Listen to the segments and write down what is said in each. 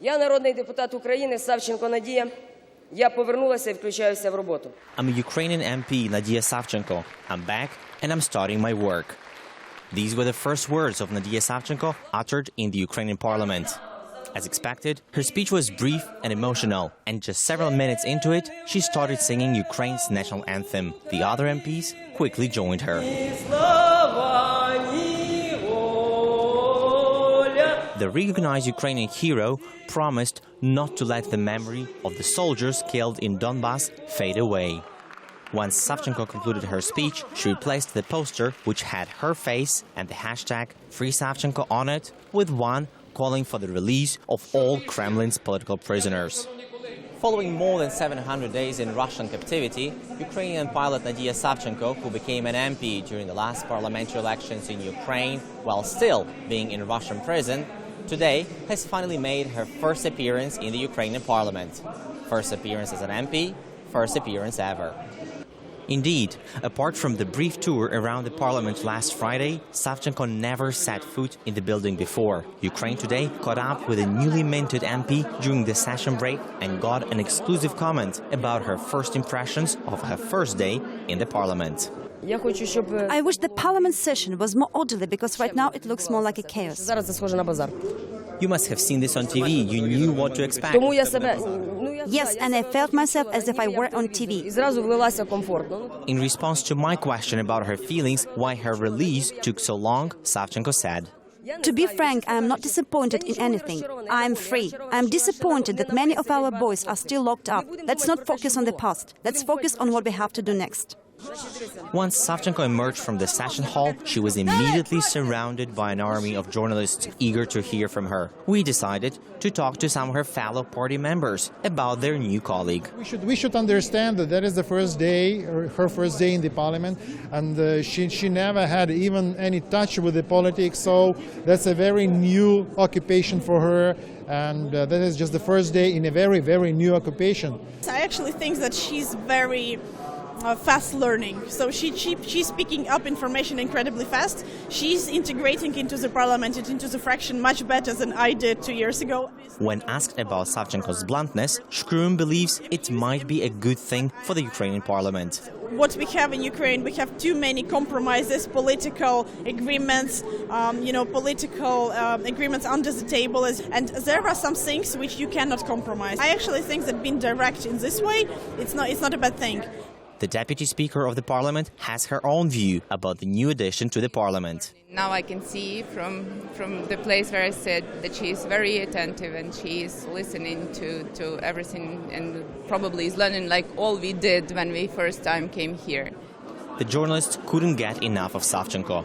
Я народний депутат України Савченко Надія. Я повернулася і включаюся в роботу. I'm a Ukrainian MP, Nadiya Savchenko. I'm back and I'm starting my work. These were the first words of Nadiya Savchenko uttered in the Ukrainian parliament. As expected, her speech was brief and emotional, and just several minutes into it, she started singing Ukraine's national anthem. The other MPs quickly joined her. The recognized Ukrainian hero promised not to let the memory of the soldiers killed in Donbas fade away. Once Savchenko concluded her speech, she replaced the poster which had her face and the hashtag #FreeSavchenko on it with one calling for the release of all Kremlin's political prisoners. Following more than 700 days in Russian captivity, Ukrainian pilot Nadiya Savchenko, who became an MP during the last parliamentary elections in Ukraine while still being in Russian prison, today has finally made her first appearance in the Ukrainian parliament. First appearance as an MP, first appearance ever. Indeed, apart from the brief tour around the parliament last Friday, Savchenko never set foot in the building before. Ukraine Today caught up with a newly minted MP during the session break and got an exclusive comment about her first impressions of her first day in the parliament. I wish the parliament session was more orderly because right now it looks more like a chaos. You must have seen this on TV. You knew what to expect. Yes, and I felt myself as if I were on TV. In response to my question about her feelings, why her release took so long, Savchenko said, To be frank, I am not disappointed in anything. I am free. I am disappointed that many of our boys are still locked up. Let's not focus on the past. Let's focus on what we have to do next. Once Savchenko emerged from the session hall, she was immediately surrounded by an army of journalists eager to hear from her. We decided to talk to some of her fellow party members about their new colleague. We should understand that that is the first day, or her first day in the parliament, and she never had even any touch with the politics, so that's a very new occupation for her, and that is just the first day in a very, very new occupation. I actually think that she's very fast learning, so she's picking up information incredibly fast. She's integrating into the parliament, into the fraction much better than I did 2 years ago. When asked about Savchenko's bluntness, SHKRUM believes it might be a good thing for the Ukrainian parliament. What we have in Ukraine, we have too many compromises, political agreements, political agreements under the table, and there are some things which you cannot compromise. I actually think that being direct in this way, it's not a bad thing. The Deputy Speaker of the Parliament has her own view about the new addition to the Parliament. Now I can see from the place where I sit that she is very attentive and she is listening to everything and probably is learning like all we did when we first time came here. The journalists couldn't get enough of Savchenko.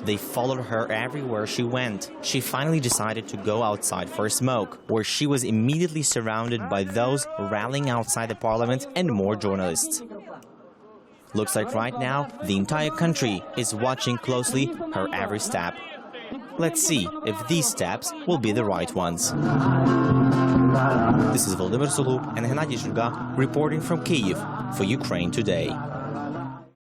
They followed her everywhere she went. She finally decided to go outside for a smoke, where she was immediately surrounded by those rallying outside the parliament and more journalists. Looks like right now, the entire country is watching closely her every step. Let's see if these steps will be the right ones. This is VOLODYMYR and Nadiya Savchenko reporting from Kyiv for Ukraine Today.